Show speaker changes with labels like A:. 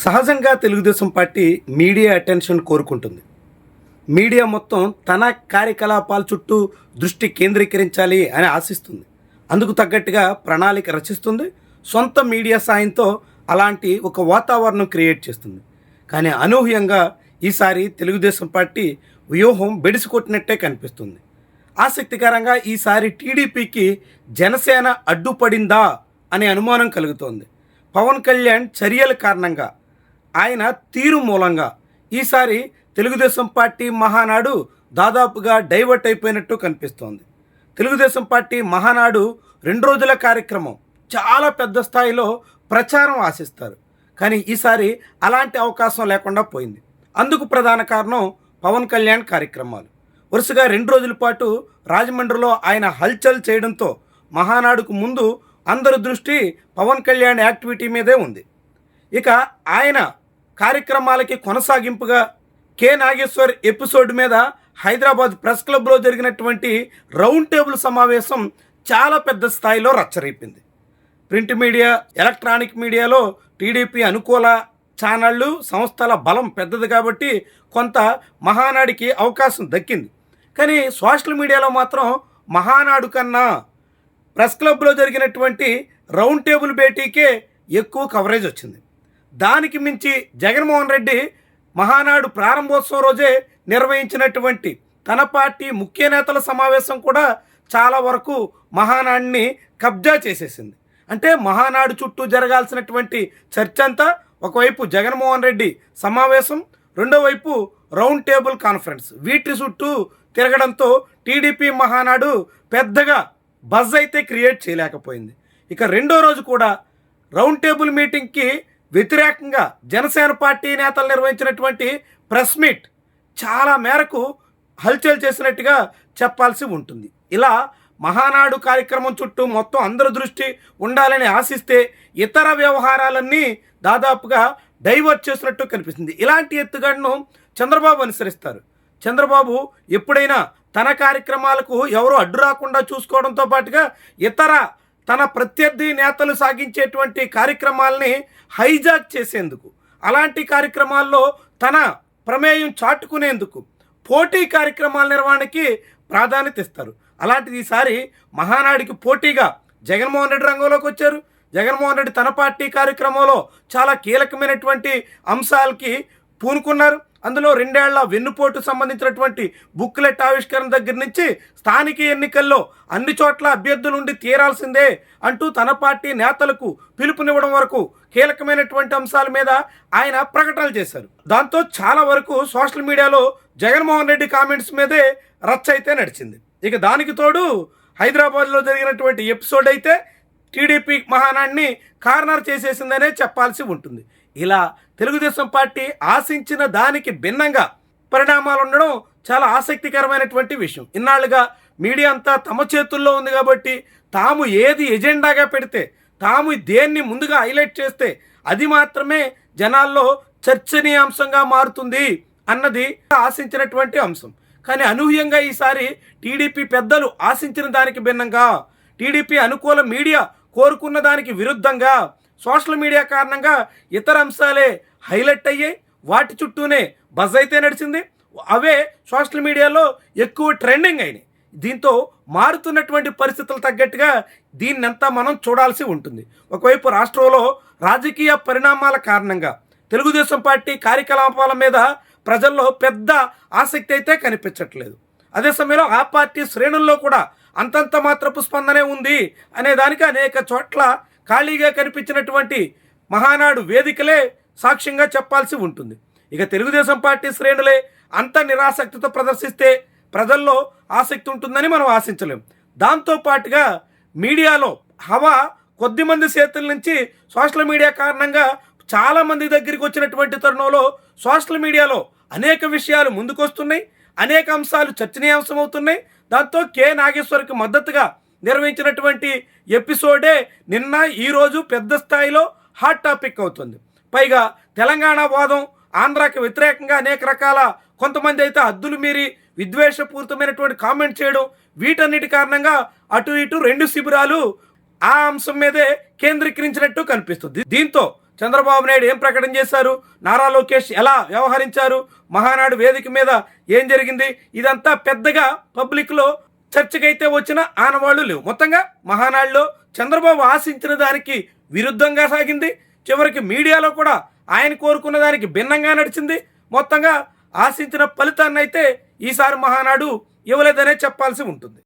A: సహజంగా Telugu Desam party media attention కోరుకుంటుంది. Media మొత్తం తన కార్యకలాపాల చుట్టూ దృష్టి కేంద్రీకరించాలి అని ఆశిస్తుంది. అందుకు తగ్గట్టుగా ప్రణాళిక రచిస్తుంది. సొంత మీడియా సాయంతో అలాంటి ఒక వాతావరణం క్రియేట్ చేస్తుంది. కానీ అనూహ్యంగా ఈసారి తెలుగుదేశం పార్టీ వ్యూహం బెడిసికొట్టినట్టే కనిపిస్తుంది. ఆసక్తికరంగా ఈసారి టీడీపీకి జనసేన అడ్డుపడిందా అనే అనుమానం కలుగుతోంది. పవన్ కళ్యాణ్ చర్యల కారణంగా, ఆయన తీరు మూలంగా ఈసారి తెలుగుదేశం పార్టీ మహానాడు దాదాపుగా డైవర్ట్ అయిపోయినట్టు కనిపిస్తోంది. తెలుగుదేశం పార్టీ మహానాడు 2 రోజుల కార్యక్రమం, చాలా పెద్ద స్థాయిలో ప్రచారం ఆశిస్తారు. కానీ ఈసారి అలాంటి అవకాశం లేకుండా పోయింది. అందుకు ప్రధాన కారణం పవన్ కళ్యాణ్ కార్యక్రమాలు. వరుసగా 2 రోజుల పాటు రాజమండ్రిలో ఆయన హల్చల్ చేయడంతో మహానాడుకు ముందు అందరి దృష్టి పవన్ కళ్యాణ్ యాక్టివిటీ మీదే ఉంది. ఇక ఆయన కార్యక్రమాలకి కొనసాగింపుగా కె నాగేశ్వర్ ఎపిసోడ్ మీద హైదరాబాద్ ప్రెస్ క్లబ్లో జరిగినటువంటి రౌండ్ టేబుల్ సమావేశం చాలా పెద్ద స్థాయిలో రచ్చరేపింది. ప్రింట్ మీడియా, ఎలక్ట్రానిక్ మీడియాలో టీడీపీ అనుకూల ఛానళ్ళు, సంస్థల బలం పెద్దది కాబట్టి కొంత మహానాడికి అవకాశం దక్కింది. కానీ సోషల్ మీడియాలో మాత్రం మహానాడు కన్నా ప్రెస్ క్లబ్లో జరిగినటువంటి రౌండ్ టేబుల్ భేటీకే ఎక్కువ కవరేజ్ వచ్చింది. దానికి మించి జగన్మోహన్ రెడ్డి మహానాడు ప్రారంభోత్సవం రోజే నిర్వహించినటువంటి తన పార్టీ ముఖ్య నేతల సమావేశం కూడా చాలా వరకు మహానాడిని కబ్జా చేసేసింది. అంటే మహానాడు చుట్టూ జరగాల్సినటువంటి చర్చ అంతా ఒకవైపు జగన్మోహన్ రెడ్డి సమావేశం, రెండో వైపు రౌండ్ టేబుల్ కాన్ఫరెన్స్, వీటి చుట్టూ తిరగడంతో టీడీపీ మహానాడు పెద్దగా బజ్ అయితే క్రియేట్ చేయలేకపోయింది. ఇక రెండో రోజు కూడా రౌండ్ టేబుల్ మీటింగ్కి వ్యతిరేకంగా జనసేన పార్టీ నేతలు నిర్వహించినటువంటి ప్రెస్ మీట్ చాలా మేరకు హల్చల్ చేసినట్టుగా చెప్పాల్సి ఉంటుంది. ఇలా మహానాడు కార్యక్రమం చుట్టూ మొత్తం అందరి దృష్టి ఉండాలని ఆశిస్తే ఇతర వ్యవహారాలన్నీ దాదాపుగా డైవర్ట్ చేసినట్టు కనిపిస్తుంది. ఇలాంటి ఎత్తుగడను చంద్రబాబు అనుసరిస్తారు. చంద్రబాబు ఎప్పుడైనా తన కార్యక్రమాలకు ఎవరు అడ్డు రాకుండా చూసుకోవడంతో పాటుగా ఇతర తన ప్రత్యర్థి నేతలు సాగించేటువంటి కార్యక్రమాలని హైజాక్ చేసేందుకు, అలాంటి కార్యక్రమాల్లో తన ప్రమేయం చాటుకునేందుకు పోటీ కార్యక్రమాల నిర్వహణకి ప్రాధాన్యత ఇస్తారు. అలాంటిది ఈసారి మహానాడికి పోటీగా జగన్మోహన్ రెడ్డి రంగంలోకి వచ్చారు. జగన్మోహన్ రెడ్డి తన పార్టీ కార్యక్రమంలో చాలా కీలకమైనటువంటి అంశాలకి పూనుకున్నారు. అందులో 2 ఏళ్ల వెన్నుపోటు సంబంధించినటువంటి బుక్లెట్ ఆవిష్కరణ దగ్గర నుంచి స్థానిక ఎన్నికల్లో అన్ని చోట్ల అభ్యర్థులు ఉండి తీరాల్సిందే అంటూ తన పార్టీ నేతలకు పిలుపునివ్వడం వరకు కీలకమైనటువంటి అంశాల మీద ఆయన ప్రకటనలు చేశారు. దాంతో చాలా వరకు సోషల్ మీడియాలో జగన్మోహన్ రెడ్డి కామెంట్స్ మీదే రచ్చ అయితే నడిచింది. ఇక దానికి తోడు హైదరాబాద్లో జరిగినటువంటి ఎపిసోడ్ అయితే టీడీపీ మహానాడిని కార్నర్ చేసేసిందనే చెప్పాల్సి ఉంటుంది. ఇలా తెలుగుదేశం పార్టీ ఆశించిన దానికి భిన్నంగా పరిణామాలు ఉండడం చాలా ఆసక్తికరమైనటువంటి విషయం. ఇన్నాళ్ళుగా మీడియా అంతా తమ చేతుల్లో ఉంది కాబట్టి తాము ఏది ఎజెండాగా పెడితే, తాము దేన్ని ముందుగా హైలైట్ చేస్తే అది మాత్రమే జనాల్లో చర్చనీయాంశంగా మారుతుంది అన్నది ఆశించినటువంటి అంశం. కానీ అనూహ్యంగా ఈసారి టీడీపీ పెద్దలు ఆశించిన దానికి భిన్నంగా, టీడీపీ అనుకూల మీడియా కోరుకున్న దానికి విరుద్ధంగా సోషల్ మీడియా కారణంగా ఇతర అంశాలే హైలైట్ అయ్యాయి. వాటి చుట్టూనే బజ్ అయితే నడిచింది. అవే సోషల్ మీడియాలో ఎక్కువ ట్రెండింగ్ అయినాయి. దీంతో మారుతున్నటువంటి పరిస్థితులు తగ్గట్టుగా దీన్నంతా మనం చూడాల్సి ఉంటుంది. ఒకవైపు రాష్ట్రంలో రాజకీయ పరిణామాల కారణంగా తెలుగుదేశం పార్టీ కార్యకలాపాల మీద ప్రజల్లో పెద్ద ఆసక్తి అయితే కనిపించట్లేదు. అదే సమయంలో ఆ పార్టీ శ్రేణుల్లో కూడా అంతంత మాత్రపు స్పందనే ఉంది అనే దానికి అనేక చోట్ల ఖాళీగా కనిపించినటువంటి మహానాడు వేదికలే సాక్ష్యంగా చెప్పాల్సి ఉంటుంది. ఇక తెలుగుదేశం పార్టీ శ్రేణులే అంత నిరాసక్తితో ప్రదర్శిస్తే ప్రజల్లో ఆసక్తి ఉంటుందని మనం ఆశించలేం. దాంతోపాటుగా మీడియాలో హవా కొద్దిమంది చేతుల నుంచి సోషల్ మీడియా కారణంగా చాలామంది దగ్గరికి వచ్చినటువంటి తరుణంలో సోషల్ మీడియాలో అనేక విషయాలు ముందుకొస్తున్నాయి, అనేక అంశాలు చర్చనీయాంశం అవుతున్నాయి. దాంతో కె నాగేశ్వర్కి మద్దతుగా నిర్వహించినటువంటి ఎపిసోడే నిన్న ఈరోజు పెద్ద స్థాయిలో హాట్ టాపిక్ అవుతుంది. పైగా తెలంగాణ వాదం, ఆంధ్రాకి వ్యతిరేకంగా అనేక రకాల కొంతమంది అయితే హద్దులు మీరి విద్వేషపూరితమైనటువంటి కామెంట్ చేయడం, వీటన్నిటి కారణంగా అటు ఇటు 2 శిబిరాలు ఆ అంశం మీదే కేంద్రీకరించినట్టు కనిపిస్తుంది. దీంతో చంద్రబాబు నాయుడు ఏం ప్రకటన చేశారు, నారా లోకేష్ ఎలా వ్యవహరించారు, మహానాడు వేదిక మీద ఏం జరిగింది, ఇదంతా పెద్దగా పబ్లిక్లో చర్చకైతే వచ్చిన ఆనవాళ్లు లేవు. మొత్తంగా మహానాడులో చంద్రబాబు ఆశించిన దానికి విరుద్ధంగా సాగింది. చివరికి మీడియాలో కూడా ఆయన కోరుకున్న దానికి భిన్నంగా నడిచింది. మొత్తంగా ఆశించిన ఫలితాన్ని అయితే ఈసారి మహానాడు ఇవ్వలేదనే చెప్పాల్సి ఉంటుంది.